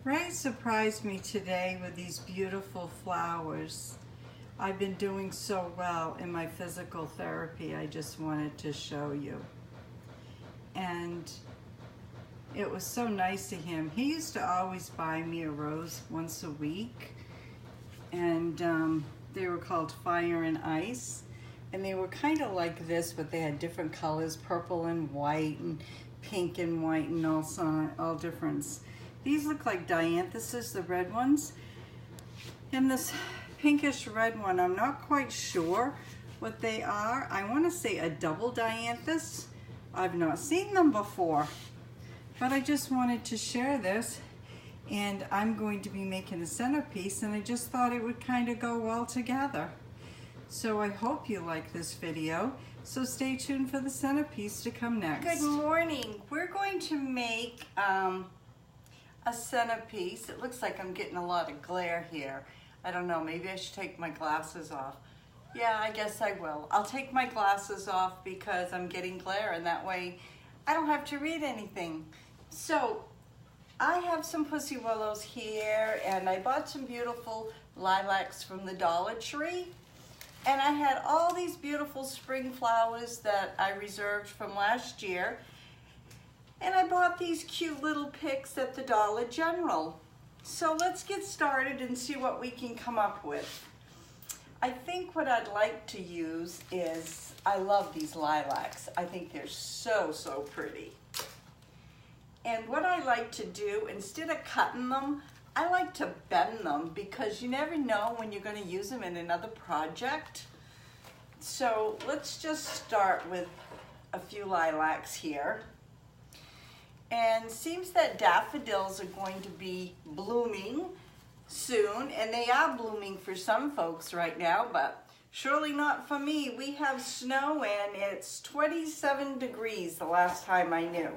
Ray surprised me today with these beautiful flowers. I've been doing so well in my physical therapy, I just wanted to show you. And it was so nice to him. He used to always buy me a rose once a week, and they were called Fire and Ice. And they were kind of like this, but they had different colors, purple and white and pink and white and all different. These look like dianthus, the red ones. And this pinkish red one, I'm not quite sure what they are. I want to say a double dianthus. I've not seen them before, but I just wanted to share this. And I'm going to be making a centerpiece, and I just thought it would kind of go well together. So I hope you like this video. So stay tuned for the centerpiece to come next. Good morning. We're going to make a centerpiece. It looks like I'm getting a lot of glare here. I don't know, maybe I should take my glasses off. Yeah, I guess I will. I'll take my glasses off because I'm getting glare, and that way I don't have to read anything. So I have some pussy willows here, and I bought some beautiful lilacs from the Dollar Tree. And I had all these beautiful spring flowers that I reserved from last year. And I bought these cute little picks at the Dollar General. So let's get started and see what we can come up with. I think what I'd like to use is, I love these lilacs. I think they're so, so pretty. And what I like to do, instead of cutting them, I like to bend them because you never know when you're going to use them in another project. So let's just start with a few lilacs here. And seems that daffodils are going to be blooming soon, and they are blooming for some folks right now, but surely not for me. We have snow and it's 27 degrees the last time I knew.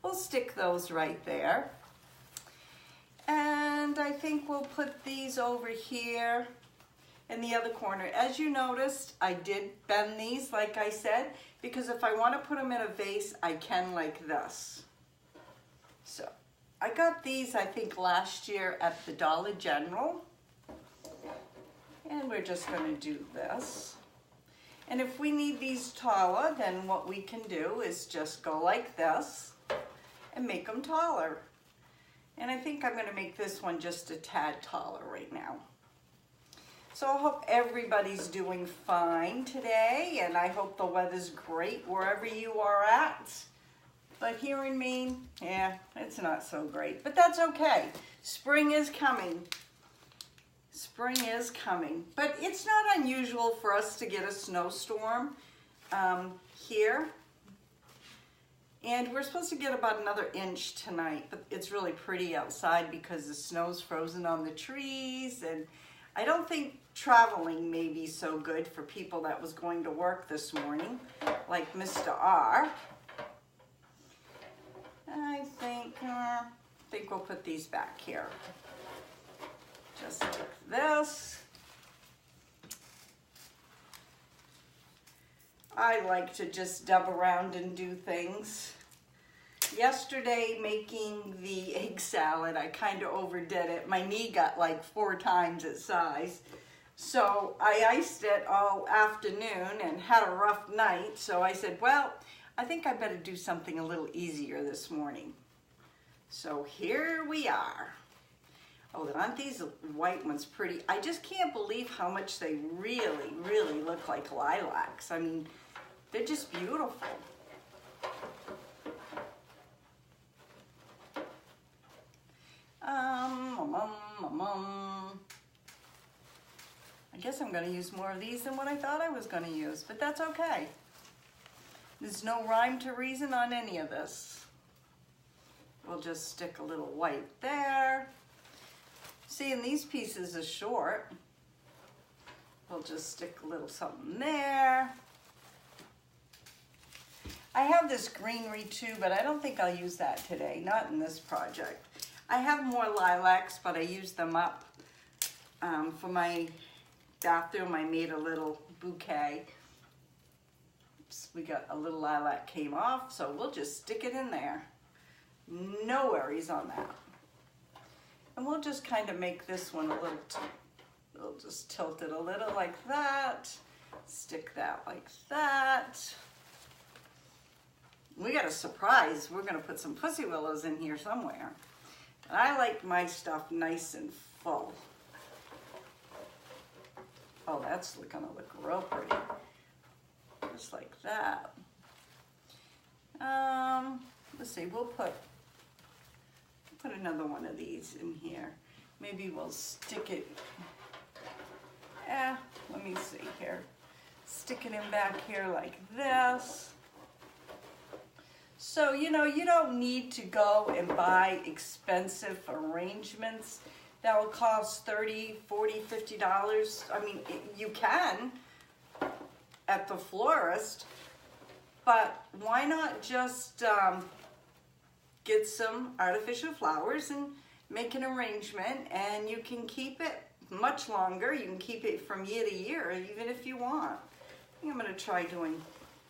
We'll stick those right there. And I think we'll put these over here in the other corner. As you noticed, I did bend these, like I said, because if I want to put them in a vase, I can like this. So I got these, I think, last year at the Dollar General. And we're just going to do this. And if we need these taller, then what we can do is just go like this and make them taller. And I think I'm going to make this one just a tad taller right now. So I hope everybody's doing fine today, and I hope the weather's great wherever you are at. But here in Maine, yeah, it's not so great, but that's okay. Spring is coming. Spring is coming. But it's not unusual for us to get a snowstorm here. And we're supposed to get about another inch tonight, but it's really pretty outside because the snow's frozen on the trees, and I don't think traveling may be so good for people that was going to work this morning, like Mr. R. I think we'll put these back here, just like this. I like to just dub around and do things. Yesterday, making the egg salad, I kind of overdid it. My knee got like 4 times its size. So I iced it all afternoon and had a rough night. So I said, well, I think I better do something a little easier this morning. So here we are. Oh, aren't these white ones pretty? I just can't believe how much they really, really look like lilacs. I mean, they're just beautiful. I guess I'm going to use more of these than what I thought I was going to use, but that's okay. There's no rhyme to reason on any of this. We'll just stick a little white there. See, and these pieces are short. We'll just stick a little something there. I have this greenery too, but I don't think I'll use that today, not in this project. I have more lilacs, but I used them up for my bathroom. I made a little bouquet. Oops, we got a little lilac came off, so we'll just stick it in there. No worries on that. And we'll just kind of make this one a little, we'll just tilt it a little like that. Stick that like that. We got a surprise. We're gonna put some pussy willows in here somewhere. And I like my stuff nice and full. Oh, that's gonna look real pretty. Just like that. Let's see, we'll put another one of these in here. Maybe we'll stick it, let me see here. Stick it in back here like this. So, you know, you don't need to go and buy expensive arrangements that will cost $30, $40, $50. I mean, you can at the florist, but why not just get some artificial flowers and make an arrangement, and you can keep it much longer. You can keep it from year to year, even if you want. I think I'm gonna try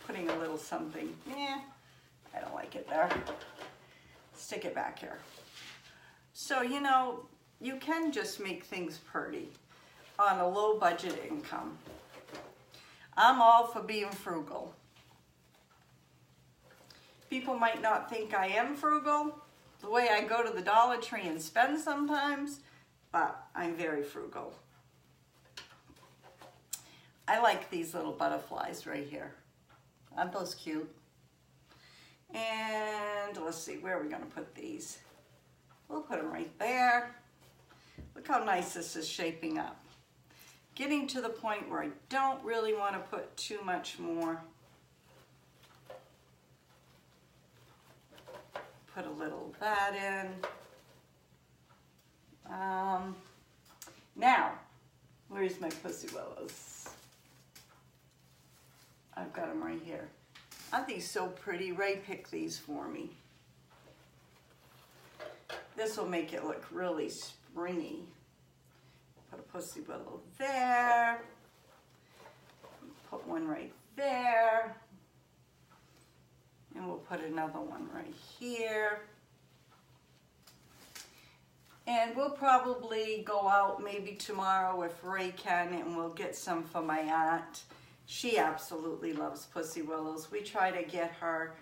putting a little something. I don't like it there. Stick it back here. So, you know, you can just make things pretty on a low budget income. I'm all for being frugal. People might not think I am frugal, the way I go to the Dollar Tree and spend sometimes, but I'm very frugal. I like these little butterflies right here. Aren't those cute? And let's see, where are we gonna put these? We'll put them right there. Look how nice this is shaping up. Getting to the point where I don't really wanna put too much more. Put a little of that in. Now, where's my pussy willows? I've got them right here. Aren't these so pretty? Ray picked these for me. This will make it look really springy. Put a pussy willow there. Put one right there. And we'll put another one right here. And we'll probably go out maybe tomorrow if Ray can, and we'll get some for my aunt. She absolutely loves pussy willows. We try to get her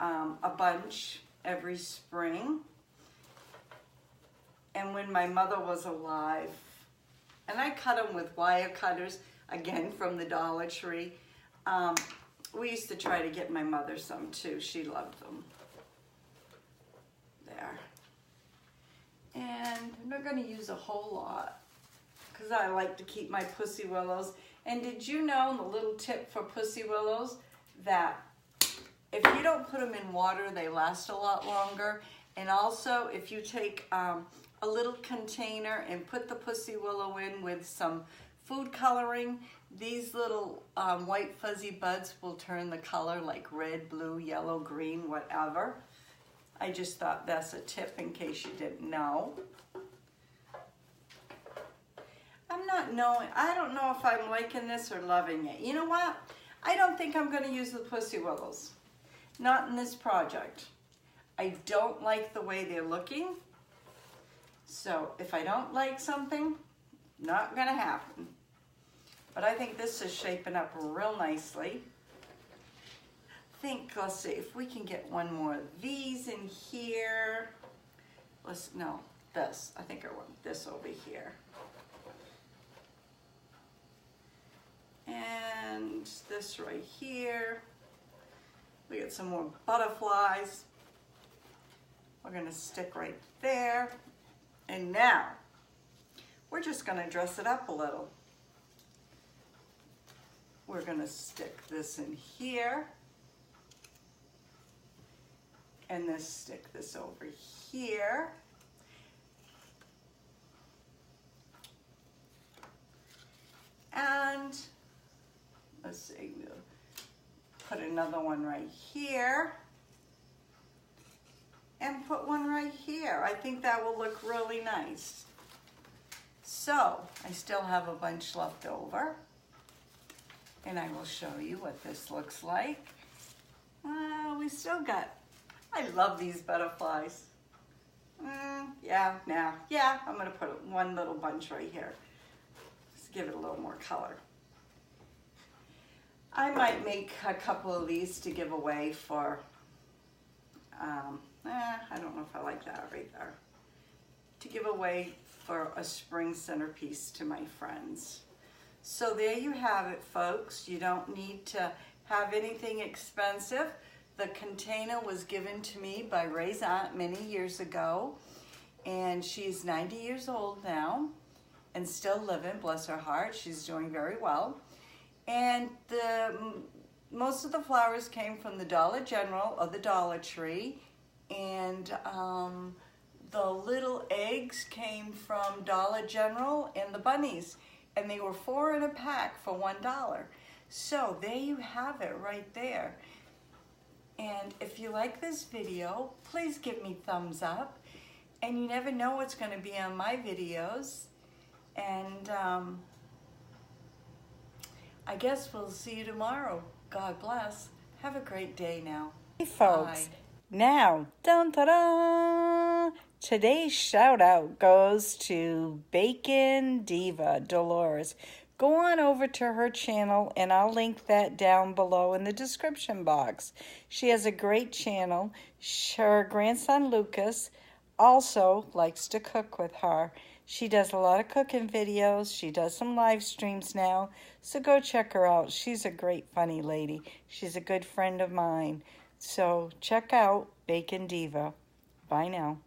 a bunch every spring. And when my mother was alive, and I cut them with wire cutters, again from the Dollar Tree. We used to try to get my mother some too. She loved them. There. And I'm not going to use a whole lot because I like to keep my pussy willows. And did you know, the little tip for pussy willows, that if you don't put them in water, they last a lot longer. And also, if you take a little container and put the pussy willow in with some food coloring, these little white fuzzy buds will turn the color like red, blue, yellow, green, whatever. I just thought that's a tip in case you didn't know. I don't know if I'm liking this or loving it. You know what? I don't think I'm going to use the pussy willows. Not in this project. I don't like the way they're looking. So if I don't like something, not going to happen. But I think this is shaping up real nicely. Let's see if we can get one more of these in here. This. I think I want this over here. And this right here. We get some more butterflies. We're gonna stick right there. And now, we're just gonna dress it up a little. We're gonna stick this in here. And stick this over here. And let's see, we'll put another one right here. And put one right here. I think that will look really nice. So, I still have a bunch left over. And I will show you what this looks like. We still got, I love these butterflies. Yeah, I'm gonna put one little bunch right here. Just give it a little more color. I might make a couple of these to give away for, I don't know if I like that right there. To give away for a spring centerpiece to my friends. So there you have it, folks. You don't need to have anything expensive. The container was given to me by Ray's aunt many years ago, and she's 90 years old now and still living, bless her heart. She's doing very well. And most of the flowers came from the Dollar General or the Dollar Tree, and the little eggs came from Dollar General and the bunnies, and they were 4 in a pack for $1. So there you have it right there. And if you like this video, please give me thumbs up. And you never know what's going to be on my videos. And I guess we'll see you tomorrow. God bless. Have a great day now. Hey folks. Bye. Now, dun ta da! Today's shout out goes to Bacon Diva Dolores. Go on over to her channel, and I'll link that down below in the description box. She has a great channel. Her grandson Lucas also likes to cook with her. She does a lot of cooking videos. She does some live streams now, so go check her out. She's a great, funny lady. She's a good friend of mine. So check out Bacon Diva. Bye now.